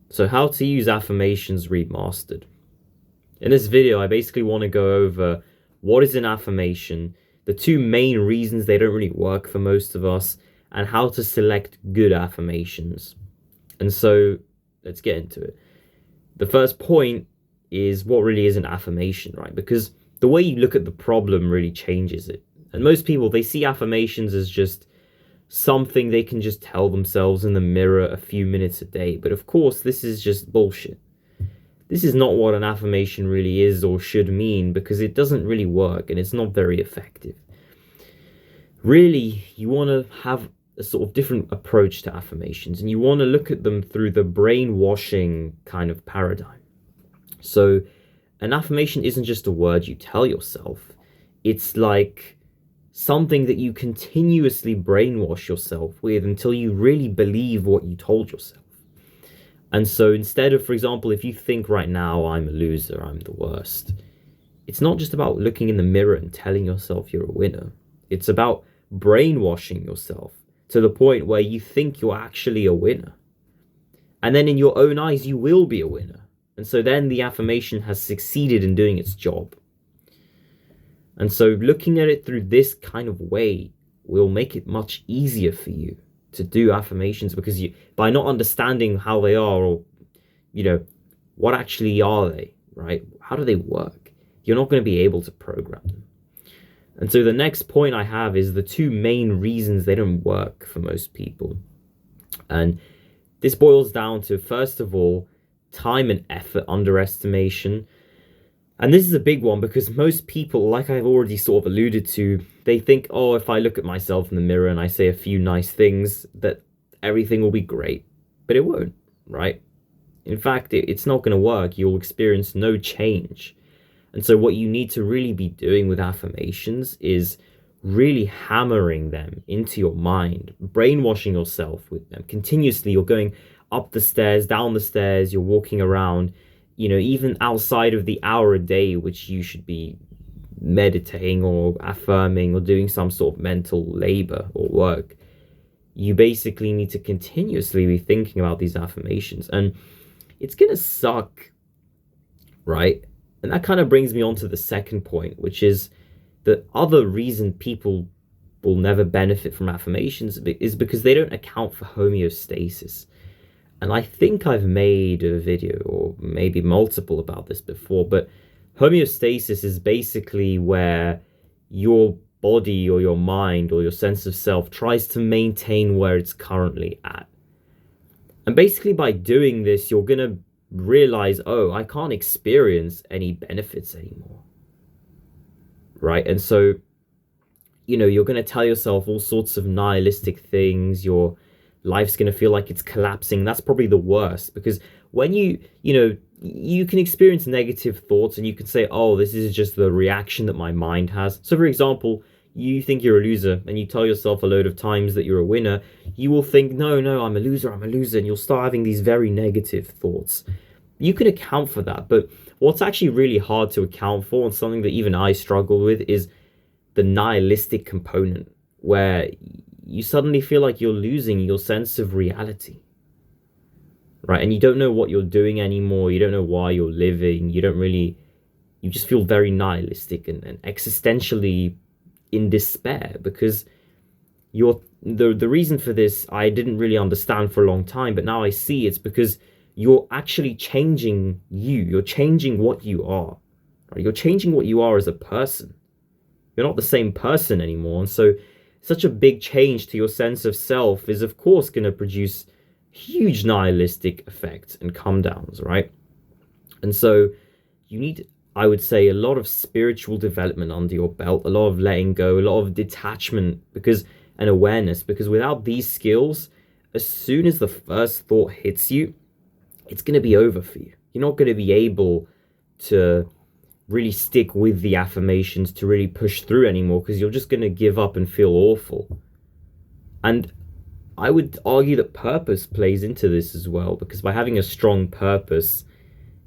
So how to use affirmations remastered. In this video, I basically want to go over what is an affirmation, the two main reasons they don't really work for most of us, and how to select good affirmations. And so let's get into it. The first point is what really is an affirmation, right? Because the way you look at the problem really changes it. And most people, they see affirmations as just something they can just tell themselves in the mirror a few minutes a day. But of course, this is just bullshit. This is not what an affirmation really is or should mean, because it doesn't really work and it's not very effective. Really, you want to have a sort of different approach to affirmations, and you want to look at them through the brainwashing kind of paradigm. So an affirmation isn't just a word you tell yourself. It's like something that you continuously brainwash yourself with until you really believe what you told yourself. And so instead of, for example, if you think right now, I'm a loser, I'm the worst, it's not just about looking in the mirror and telling yourself you're a winner. It's about brainwashing yourself to the point where you think you're actually a winner. And then in your own eyes, you will be a winner. And so then the affirmation has succeeded in doing its job. And so looking at it through this kind of way will make it much easier for you to do affirmations, because by not understanding how they are, or, what actually are they, right? How do they work? You're not going to be able to program them. And so the next point I have is the two main reasons they don't work for most people. And this boils down to, first of all, time and effort underestimation. And this is a big one because most people, like I've already sort of alluded to, they think, oh, if I look at myself in the mirror and I say a few nice things, that everything will be great. But it won't, right? In fact, it's not going to work. You'll experience no change. And so what you need to really be doing with affirmations is really hammering them into your mind, brainwashing yourself with them. Continuously, you're going up the stairs, down the stairs, you're walking around, even outside of the hour a day, which you should be meditating or affirming or doing some sort of mental labor or work. You basically need to continuously be thinking about these affirmations, and it's going to suck, right? And that kind of brings me on to the second point, which is the other reason people will never benefit from affirmations is because they don't account for homeostasis. And I think I've made a video or maybe multiple about this before, but homeostasis is basically where your body or your mind or your sense of self tries to maintain where it's currently at. And basically by doing this, you're going to realize, oh, I can't experience any benefits anymore. Right? And so, you're going to tell yourself all sorts of nihilistic things. Your life's going to feel like it's collapsing. That's probably the worst, because when you can experience negative thoughts and you can say, oh, this is just the reaction that my mind has. So for example, you think you're a loser and you tell yourself a load of times that you're a winner, you will think, no, I'm a loser, and you'll start having these very negative thoughts. You can account for that, but what's actually really hard to account for, and something that even I struggle with, is the nihilistic component, where you suddenly feel like you're losing your sense of reality, right? And you don't know what you're doing anymore. You don't know why you're living. You just feel very nihilistic and existentially in despair, because the reason for this I didn't really understand for a long time, but now I see it's because you're actually changing you're changing what you are, right? You're changing what you are as a person. You're not the same person anymore. And so such a big change to your sense of self is, of course, going to produce huge nihilistic effects and come downs, right? And so you need, I would say, a lot of spiritual development under your belt, a lot of letting go, a lot of detachment and awareness, because without these skills, as soon as the first thought hits you, it's going to be over for you. You're not going to be able to really stick with the affirmations to really push through anymore, because you're just going to give up and feel awful. And I would argue that purpose plays into this as well, because by having a strong purpose,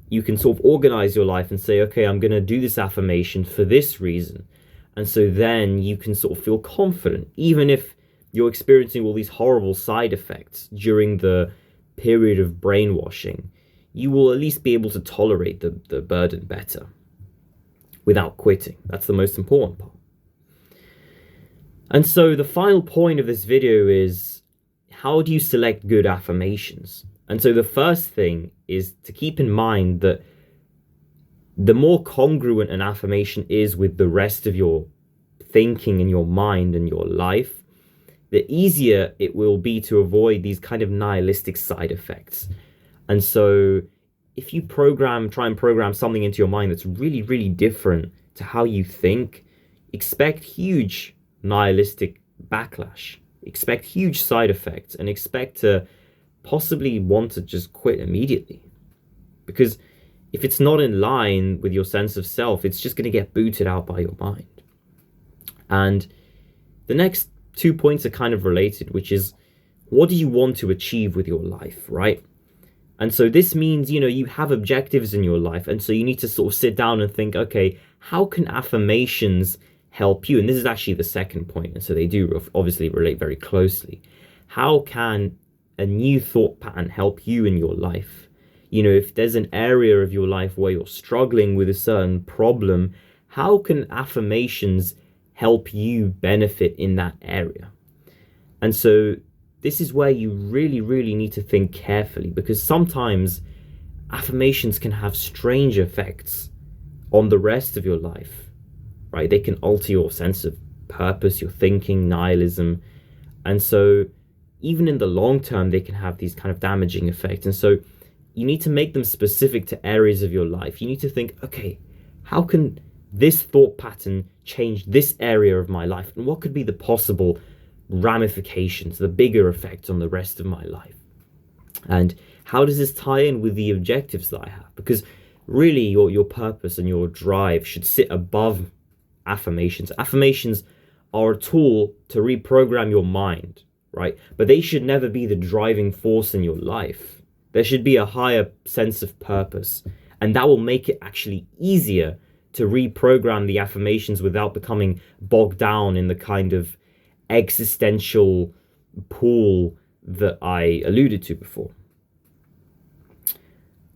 you can sort of organize your life and say, okay, I'm going to do this affirmation for this reason. And so then you can sort of feel confident, even if you're experiencing all these horrible side effects during the period of brainwashing, you will at least be able to tolerate the burden better without quitting. That's the most important part. And so the final point of this video is, how do you select good affirmations? And so the first thing is to keep in mind that the more congruent an affirmation is with the rest of your thinking and your mind and your life, the easier it will be to avoid these kind of nihilistic side effects. And so if you try and program something into your mind that's really, really different to how you think, expect huge nihilistic backlash, expect huge side effects, and expect to possibly want to just quit immediately. Because if it's not in line with your sense of self, it's just going to get booted out by your mind. And the next 2 points are kind of related, which is, what do you want to achieve with your life, right? And so this means, you have objectives in your life. And so you need to sort of sit down and think, okay, how can affirmations help you? And this is actually the second point. And so they do obviously relate very closely. How can a new thought pattern help you in your life? If there's an area of your life where you're struggling with a certain problem, how can affirmations help you benefit in that area? And so this is where you really, really need to think carefully, because sometimes affirmations can have strange effects on the rest of your life, right? They can alter your sense of purpose, your thinking, nihilism. And so even in the long term, they can have these kind of damaging effects. And so you need to make them specific to areas of your life. You need to think, okay, how can this thought pattern change this area of my life? And what could be the possible ramifications, the bigger effects on the rest of my life? And how does this tie in with the objectives that I have? Because really your purpose and your drive should sit above affirmations. Affirmations are a tool to reprogram your mind, right? But they should never be the driving force in your life. There should be a higher sense of purpose, and that will make it actually easier to reprogram the affirmations without becoming bogged down in the kind of existential pool that I alluded to before.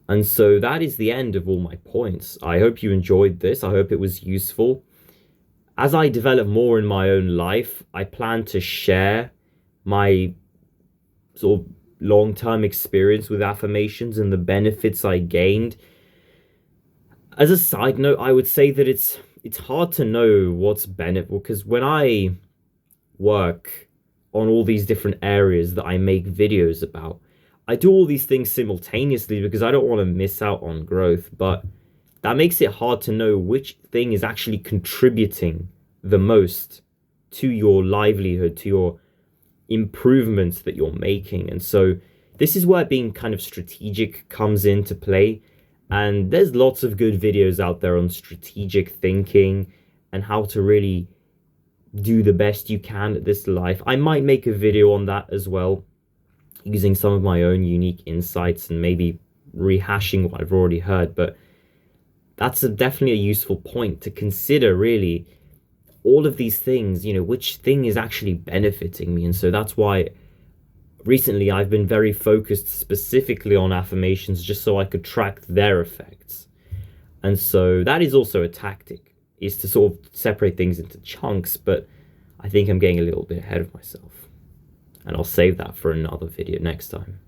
And so that is the end of all my points. I hope you enjoyed this. I hope it was useful. As I develop more in my own life, I plan to share my sort of long-term experience with affirmations and the benefits I gained. As a side note, I would say that it's hard to know what's beneficial, because when I work on all these different areas that I make videos about, I do all these things simultaneously because I don't want to miss out on growth, but that makes it hard to know which thing is actually contributing the most to your livelihood, to your improvements that you're making. And so this is where being kind of strategic comes into play. And there's lots of good videos out there on strategic thinking and how to really do the best you can at this life. I might make a video on that as well, using some of my own unique insights and maybe rehashing what I've already heard. But that's definitely a useful point to consider, really. All of these things, which thing is actually benefiting me? And so that's why recently I've been very focused specifically on affirmations, just so I could track their effects. And so that is also a tactic, is to sort of separate things into chunks, but I think I'm getting a little bit ahead of myself. And I'll save that for another video next time.